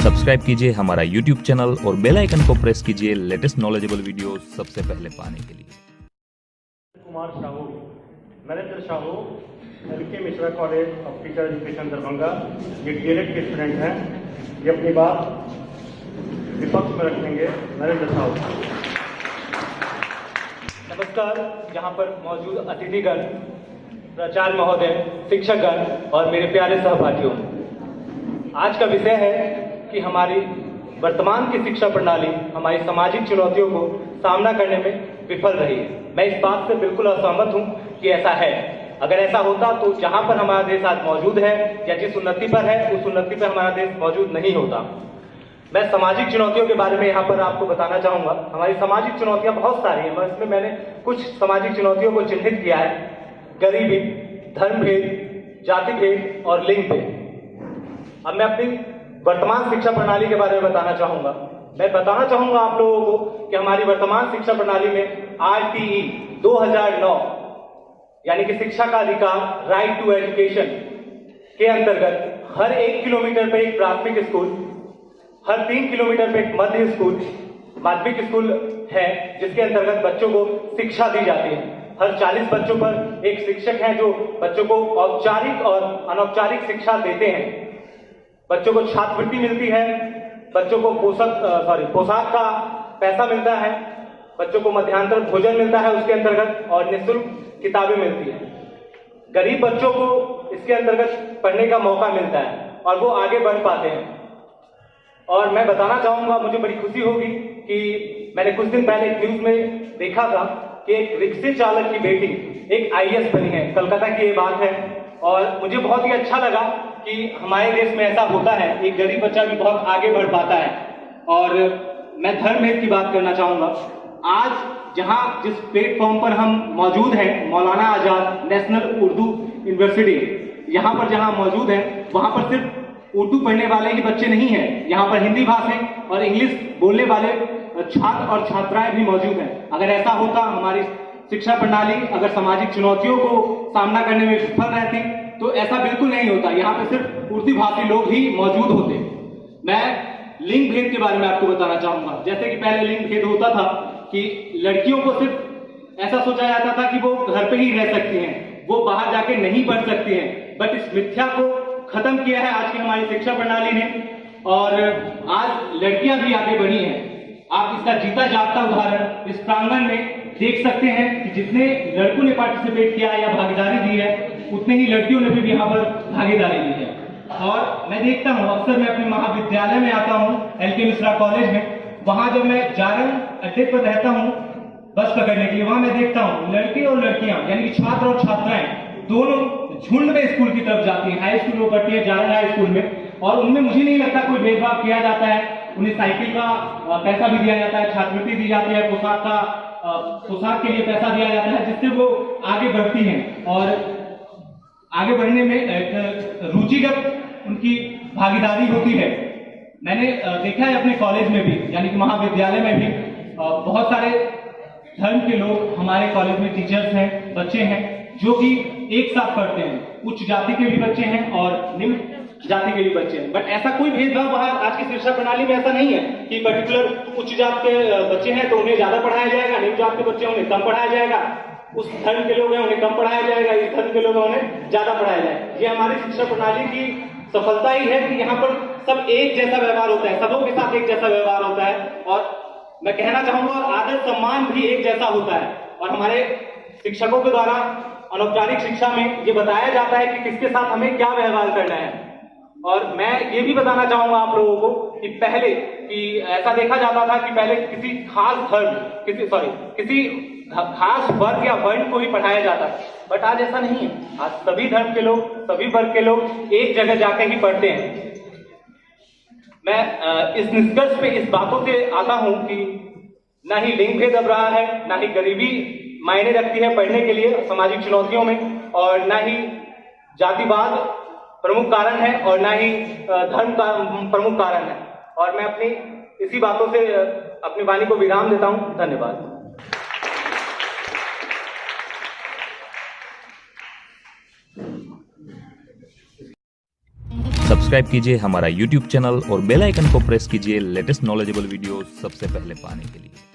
Subscribe कीजिए हमारा YouTube channel और बेल आइकन को प्रेस कीजिए लेटेस्ट नॉलेजेबल वीडियो सबसे पहले पाने के लिए। Kumar Sahu, Narendra Sahu, LK Mishra college of teacher education Darbhanga, ये डीएलएड के स्टूडेंट हैं। ये अपनी बात विपक्ष में रखेंगे। नरेंद्र साहू। नमस्कार। यहाँ पर मौजूद अतिथिगण, प्राचार्य महोदय, शिक्षकगण और मेरे प्यारे सहपाठियों, आज का विषय है कि हमारी वर्तमान की शिक्षा प्रणाली हमारी सामाजिक चुनौतियों को सामना करने में विफल रही है। मैं इस बात से बिल्कुल असहमत हूँ कि ऐसा है। अगर ऐसा होता तो जहाँ पर हमारा देश आज मौजूद है या जिस उन्नति पर है उस उन्नति पर हमारा देश मौजूद नहीं होता। मैं सामाजिक चुनौतियों के बारे में यहाँ पर आपको बताना चाहूँगा। हमारी सामाजिक चुनौतियाँ बहुत सारी हैं, मगर इसमें मैंने कुछ सामाजिक चुनौतियों को चिन्हित किया है। गरीबी, धर्म भेद, जाति भेद और लिंग भेद। अब मैं अपनी वर्तमान शिक्षा प्रणाली के बारे में बताना चाहूँगा। मैं बताना चाहूँगा आप लोगों को कि हमारी वर्तमान शिक्षा प्रणाली में RTE 2009 यानी कि शिक्षा का अधिकार, राइट टू एजुकेशन के अंतर्गत हर 1 किलोमीटर पे एक प्राथमिक स्कूल, हर 3 किलोमीटर पे एक मध्य स्कूल, माध्यमिक स्कूल है जिसके अंतर्गत बच्चों को शिक्षा दी जाती है। हर 40 बच्चों पर एक शिक्षक है जो बच्चों को औपचारिक और अनौपचारिक शिक्षा देते हैं। बच्चों को छात्रवृत्ति मिलती है, बच्चों को पोशाक का पैसा मिलता है, बच्चों को मध्यांतर भोजन मिलता है उसके अंतर्गत और निःशुल्क किताबें मिलती हैं। गरीब बच्चों को इसके अंतर्गत पढ़ने का मौका मिलता है और वो आगे बढ़ पाते हैं। और मैं बताना चाहूँगा, मुझे बड़ी खुशी होगी कि मैंने कुछ दिन पहले एक न्यूज़ में देखा था कि एक रिक्शे चालक की बेटी एक IAS बनी है। कलकत्ता की ये बात है और मुझे बहुत ही अच्छा लगा कि हमारे देश में ऐसा होता है। एक गरीब बच्चा भी बहुत आगे बढ़ पाता है। और मैं धर्म भेद की बात करना चाहूँगा। आज जहाँ जिस प्लेटफॉर्म पर हम मौजूद हैं, मौलाना आजाद नेशनल उर्दू यूनिवर्सिटी, यहाँ पर जहाँ मौजूद है वहाँ पर सिर्फ उर्दू पढ़ने वाले ही बच्चे नहीं हैं, यहाँ पर हिंदी भाषी और इंग्लिश बोलने वाले छात्र और छात्राएं भी मौजूद हैं। अगर ऐसा होता, हमारी शिक्षा प्रणाली अगर सामाजिक चुनौतियों को सामना करने में विफल रहती तो ऐसा बिल्कुल नहीं होता। यहाँ पे सिर्फ उर्दू भाषी लोग ही मौजूद होते। मैं लिंग भेद के बारे में आपको बताना चाहूंगा। जैसे कि पहले लिंग भेद होता था कि लड़कियों को सिर्फ ऐसा सोचा जाता था कि वो घर पे ही रह सकती हैं, वो बाहर जाके नहीं पढ़ सकती हैं। बट इस मिथ्या को खत्म किया है आज की हमारी शिक्षा प्रणाली ने और आज लड़कियां भी आगे बढ़ी हैं। आप इसका जीता जागता उदाहरण इस प्रांगण में देख सकते हैं कि जितने लड़कों ने पार्टिसिपेट किया या भागीदारी दी है उतने ही लड़कियों ने भी यहाँ पर भागीदारी दी है। और मैं देखता हूँ, अक्सर मैं अपने महाविद्यालय में आता हूँ, LK मिश्रा कॉलेज में। वहां जब मैं जारंग अड्डे पर रहता हूँ बस पकड़ने के लिए, वहां मैं देखता हूँ लड़के और लड़कियां यानी कि छात्र और छात्राएं दोनों झुंड में स्कूल की तरफ जाती है। हाई स्कूल वो पढ़ती है, जारंग हाई स्कूल में, और उनमें मुझे नहीं लगता कोई भेदभाव किया जाता है। उन्हें साइकिल का पैसा भी दिया जाता है, छात्रवृत्ति दी जाती है, पोशाक के लिए पैसा दिया जाता है, जिससे वो आगे बढ़ती हैं और आगे बढ़ने में रुचिगत उनकी भागीदारी होती है। मैंने देखा है अपने कॉलेज में भी यानी कि महाविद्यालय में भी बहुत सारे धर्म के लोग हमारे कॉलेज में टीचर्स हैं, बच्चे हैं जो कि एक साथ पढ़ते हैं। उच्च जाति के भी बच्चे हैं और निम्न जाति के भी बच्चे हैं। बट ऐसा कोई भेदभाव आज की शिक्षा प्रणाली में ऐसा नहीं है कि पर्टिकुलर उच्च जात के बच्चे हैं तो उन्हें ज्यादा पढ़ाया जाएगा, निम्न जात के बच्चे उन्हें कम पढ़ाया जाएगा, उस धर्म के लोग हैं उन्हें कम पढ़ाया जाएगा, इस धर्म के लोग हैं उन्हें ज्यादा पढ़ाया जाएगा। ये हमारी शिक्षा प्रणाली की सफलता ही है कि यहाँ पर सब एक जैसा व्यवहार होता है, सबों के साथ एक जैसा व्यवहार होता है और मैं कहना चाहूंगा आदर सम्मान भी एक जैसा होता है। और हमारे शिक्षकों के द्वारा अनौपचारिक शिक्षा में ये बताया जाता है कि किसके साथ हमें क्या व्यवहार करना है। और मैं ये भी बताना चाहूंगा आप लोगों को कि पहले कि ऐसा देखा जाता था कि पहले किसी खास धर्म किसी खास वर्ग या वर्ण को ही पढ़ाया जाता है। बट आज ऐसा नहीं है। आज सभी धर्म के लोग, सभी वर्ग के लोग एक जगह जाके ही पढ़ते हैं। मैं इस निष्कर्ष पे इस बातों से आता हूं कि ना ही लिंग भेद अब रहा है, ना ही गरीबी मायने रखती है पढ़ने के लिए सामाजिक चुनौतियों में, और ना ही जातिवाद प्रमुख कारण है और ना ही धर्म का प्रमुख कारण है। और मैं अपनी इसी बातों से अपनी वाणी को विराम देता हूं। धन्यवाद। सब्सक्राइब कीजिए हमारा यूट्यूब चैनल और बेल आइकन को प्रेस कीजिए लेटेस्ट नॉलेजेबल वीडियो सबसे पहले पाने के लिए।